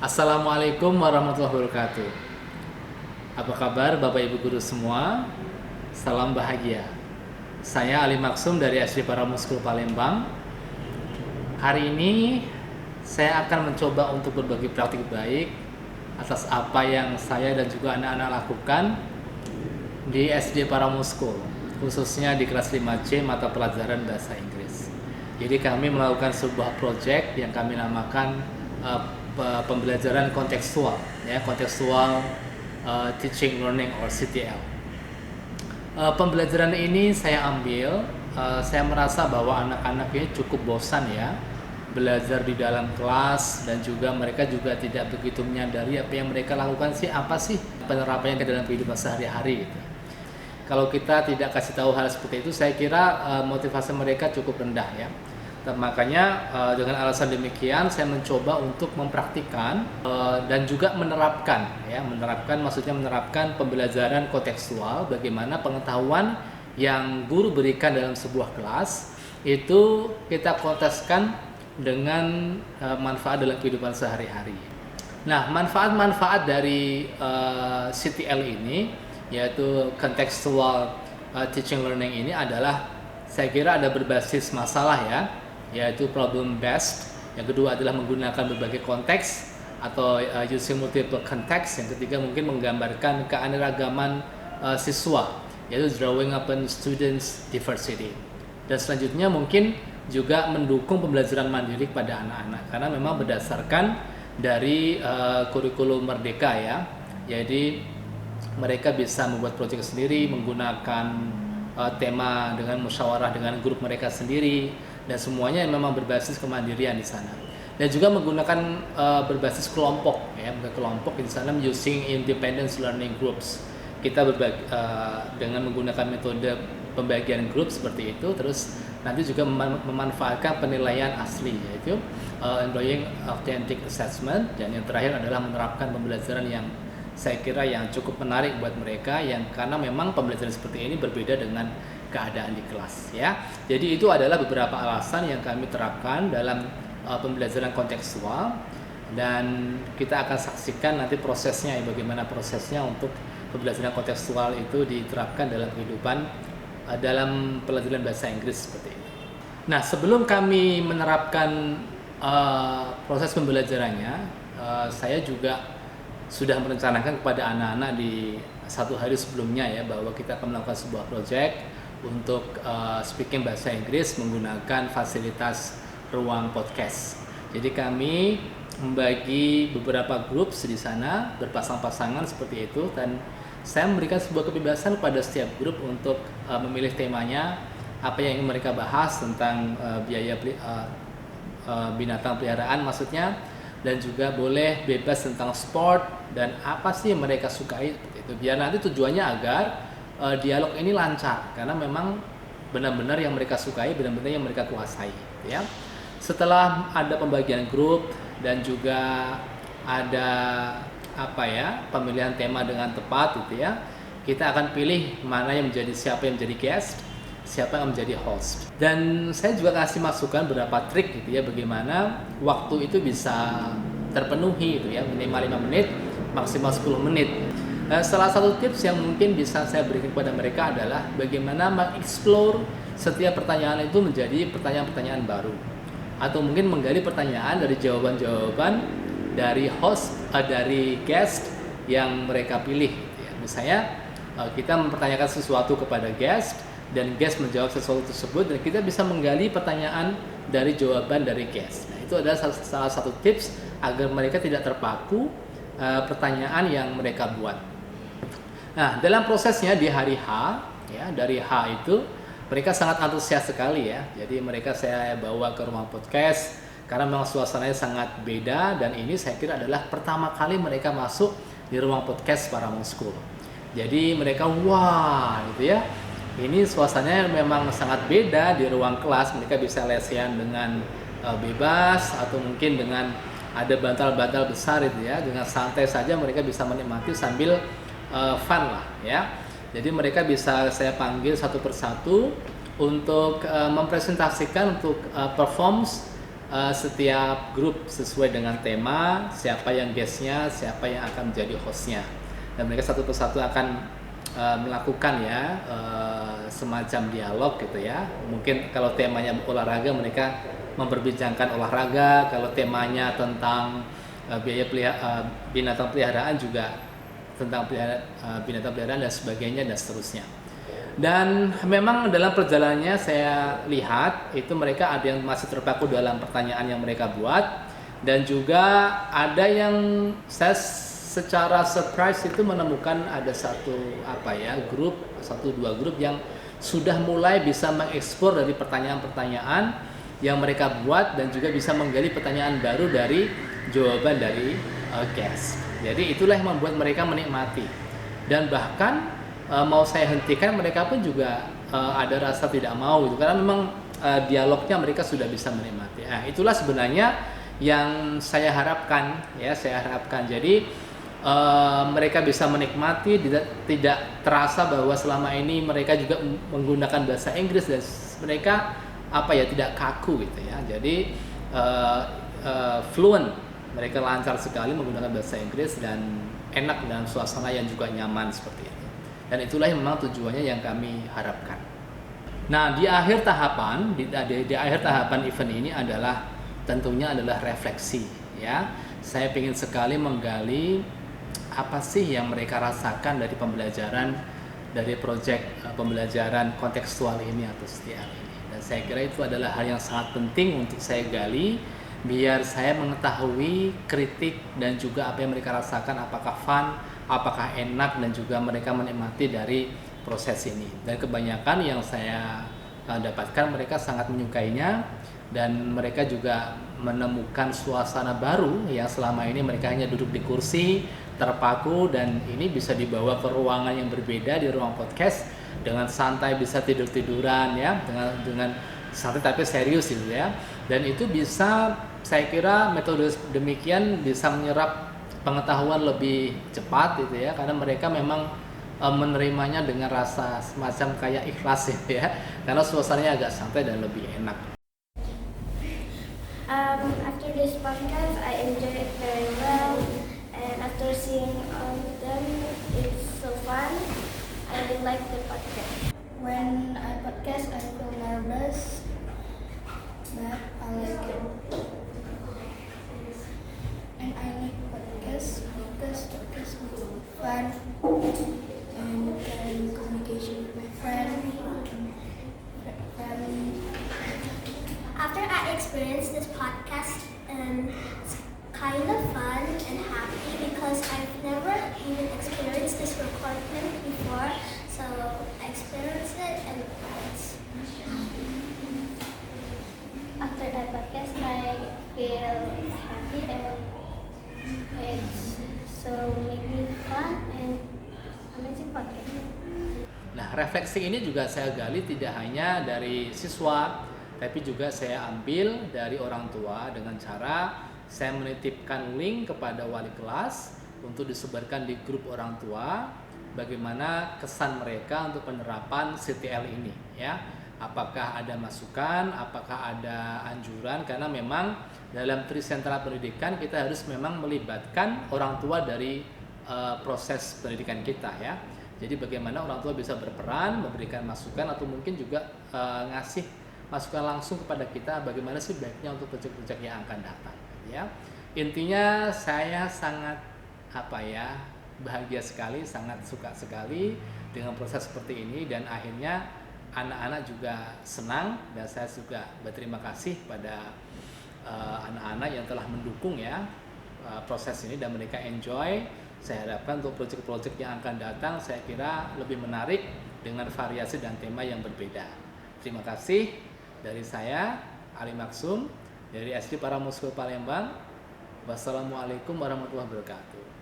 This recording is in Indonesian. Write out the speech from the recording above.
Assalamualaikum warahmatullahi wabarakatuh. Apa kabar Bapak Ibu Guru semua? Salam bahagia. Saya Ali Maksum dari SD Paramuskul Palembang. Hari ini saya akan mencoba untuk berbagi praktik baik atas apa yang saya dan juga anak-anak lakukan di SD Paramuskul, khususnya di kelas 5C mata pelajaran bahasa Inggris. Jadi kami melakukan sebuah proyek yang kami namakan pembelajaran kontekstual, kontekstual teaching learning or CTL. Pembelajaran ini saya ambil, saya merasa bahwa anak-anak ini cukup bosan ya belajar di dalam kelas, dan juga mereka juga tidak begitu menyadari apa yang mereka lakukan apa sih penerapannya ke dalam kehidupan sehari-hari gitu. Kalau kita tidak kasih tahu hal seperti itu, saya kira motivasi mereka cukup rendah ya. Makanya dengan alasan demikian saya mencoba untuk mempraktikkan dan juga menerapkan maksudnya menerapkan pembelajaran kontekstual, bagaimana pengetahuan yang guru berikan dalam sebuah kelas itu kita konteskan dengan manfaat dalam kehidupan sehari-hari. Nah, manfaat-manfaat dari CTL ini, yaitu contextual teaching learning ini adalah, saya kira ada berbasis masalah ya, yaitu problem based. Yang kedua adalah menggunakan berbagai konteks atau using multiple context. Yang ketiga mungkin menggambarkan keanekaragaman siswa, yaitu drawing upon students diversity. Dan selanjutnya mungkin juga mendukung pembelajaran mandiri pada anak-anak, karena memang berdasarkan dari kurikulum Merdeka ya. Jadi mereka bisa membuat proyek sendiri, menggunakan tema dengan musyawarah dengan grup mereka sendiri, dan semuanya memang berbasis kemandirian di sana. Dan juga menggunakan berbasis kelompok ya, kelompok di sana using independent learning groups. Kita berbagi dengan menggunakan metode pembagian grup seperti itu, terus nanti juga memanfaatkan penilaian asli, yaitu employing authentic assessment, dan yang terakhir adalah menerapkan pembelajaran yang saya kira yang cukup menarik buat mereka, yang karena memang pembelajaran seperti ini berbeda dengan keadaan di kelas ya. Jadi itu adalah beberapa alasan yang kami terapkan dalam pembelajaran kontekstual, dan kita akan saksikan nanti prosesnya, bagaimana prosesnya untuk pembelajaran kontekstual itu diterapkan dalam kehidupan dalam pelajaran bahasa Inggris seperti ini. Nah, sebelum kami menerapkan proses pembelajarannya, saya juga sudah merencanakan kepada anak-anak di satu hari sebelumnya ya, bahwa kita akan melakukan sebuah proyek untuk speaking bahasa Inggris menggunakan fasilitas ruang podcast. Jadi kami membagi beberapa grup di sana berpasang-pasangan seperti itu, dan saya memberikan sebuah kebebasan pada setiap grup untuk memilih temanya, apa yang ingin mereka bahas tentang biaya binatang peliharaan maksudnya, dan juga boleh bebas tentang sport dan apa sih yang mereka sukai seperti itu. Biar nanti tujuannya agar dialog ini lancar, karena memang benar-benar yang mereka sukai, benar-benar yang mereka kuasai ya. Setelah ada pembagian grup dan juga ada pemilihan tema dengan tepat gitu ya, kita akan pilih mana yang menjadi, siapa yang menjadi guest, siapa yang menjadi host. Dan saya juga kasih masukan beberapa trik gitu ya, bagaimana waktu itu bisa terpenuhi gitu ya, minimal 5 menit, maksimal 10 menit. Salah satu tips yang mungkin bisa saya berikan kepada mereka adalah bagaimana mengeksplor setiap pertanyaan itu menjadi pertanyaan-pertanyaan baru, atau mungkin menggali pertanyaan dari jawaban-jawaban dari host, dari guest yang mereka pilih ya. Misalnya kita mempertanyakan sesuatu kepada guest, dan guest menjawab sesuatu tersebut, dan kita bisa menggali pertanyaan dari jawaban dari guest. Nah, itu adalah salah satu tips agar mereka tidak terpaku pertanyaan yang mereka buat. Nah, dalam prosesnya di hari H ya, dari H itu mereka sangat antusias sekali ya. Jadi mereka saya bawa ke rumah podcast karena memang suasananya sangat beda, dan ini saya kira adalah pertama kali mereka masuk di ruang podcast Paramuskul. Jadi mereka wah gitu ya. Ini suasananya memang sangat beda di ruang kelas. Mereka bisa lesehan dengan bebas, atau mungkin dengan ada bantal-bantal besar itu ya, dengan santai saja mereka bisa menikmati sambil fun lah ya. Jadi mereka bisa saya panggil satu persatu untuk mempresentasikan, untuk perform setiap grup sesuai dengan tema, siapa yang guestnya, siapa yang akan menjadi hostnya, dan mereka satu persatu akan melakukan ya semacam dialog gitu ya. Mungkin kalau temanya olahraga, mereka memperbincangkan olahraga. Kalau temanya tentang binatang peliharaan, juga tentang binatang peliharaan dan sebagainya dan seterusnya. Dan memang dalam perjalanannya saya lihat itu mereka ada yang masih terpaku dalam pertanyaan yang mereka buat, dan juga ada yang saya secara surprise itu menemukan ada grup, 1-2 grup yang sudah mulai bisa mengeksplor dari pertanyaan-pertanyaan yang mereka buat, dan juga bisa menggali pertanyaan baru dari jawaban dari guest. Jadi itulah yang membuat mereka menikmati, dan bahkan mau saya hentikan mereka pun juga ada rasa tidak mau gitu, karena memang dialognya mereka sudah bisa menikmati. Nah, itulah sebenarnya yang saya harapkan ya, jadi mereka bisa menikmati, tidak terasa bahwa selama ini mereka juga menggunakan bahasa Inggris dan mereka tidak kaku gitu ya. Jadi fluent, mereka lancar sekali menggunakan bahasa Inggris dan enak dalam suasana yang juga nyaman seperti itu. Dan itulah yang memang tujuannya yang kami harapkan. Nah, di akhir tahapan event ini tentunya adalah refleksi ya. Saya ingin sekali menggali apa sih yang mereka rasakan dari pembelajaran, dari proyek pembelajaran kontekstual ini atau STL ini. Dan saya kira itu adalah hal yang sangat penting untuk saya gali, biar saya mengetahui kritik dan juga apa yang mereka rasakan, apakah fun, apakah enak, dan juga mereka menikmati dari proses ini. Dan kebanyakan yang saya dapatkan mereka sangat menyukainya, dan mereka juga menemukan suasana baru yang selama ini mereka hanya duduk di kursi terpaku, dan ini bisa dibawa ke ruangan yang berbeda, di ruang podcast dengan santai, bisa tidur-tiduran ya, dengan santai tapi serius gitu ya. Dan itu bisa, saya kira metode demikian bisa menyerap pengetahuan lebih cepat gitu ya, karena mereka memang menerimanya dengan rasa semacam kayak ikhlas gitu ya, karena suasananya agak santai dan lebih enak. After this podcast, I enjoy it very well, and after seeing all of them, it's so fun. I like the podcast. When I podcast, I feel nervous, but I like it. And I like podcast because podcast is fun and can communication with my friend. After I experienced this podcast, it's kind of fun and happy because I've never even experienced this recording before. So I experienced it, and after that podcast, I feel happy, and it's so make me fun and amazing podcast. Nah, refleksi ini juga saya gali tidak hanya dari siswa, tapi juga saya ambil dari orang tua dengan cara saya menitipkan link kepada wali kelas untuk disebarkan di grup orang tua bagaimana kesan mereka untuk penerapan CTL ini ya. Apakah ada masukan, apakah ada anjuran, karena memang dalam Trisentral Pendidikan kita harus memang melibatkan orang tua dari proses pendidikan kita ya. Jadi bagaimana orang tua bisa berperan, memberikan masukan, atau mungkin juga ngasih masukan langsung kepada kita bagaimana sih baiknya untuk proyek-proyek yang akan datang ya. Intinya saya sangat bahagia sekali, sangat suka sekali dengan proses seperti ini, dan akhirnya anak-anak juga senang, dan saya juga berterima kasih pada anak-anak yang telah mendukung ya proses ini, dan mereka enjoy. Saya harapkan untuk proyek-proyek yang akan datang saya kira lebih menarik dengan variasi dan tema yang berbeda. Terima kasih dari saya, Ali Maksum dari SD Para Muskul Palembang. Wassalamualaikum warahmatullahi wabarakatuh.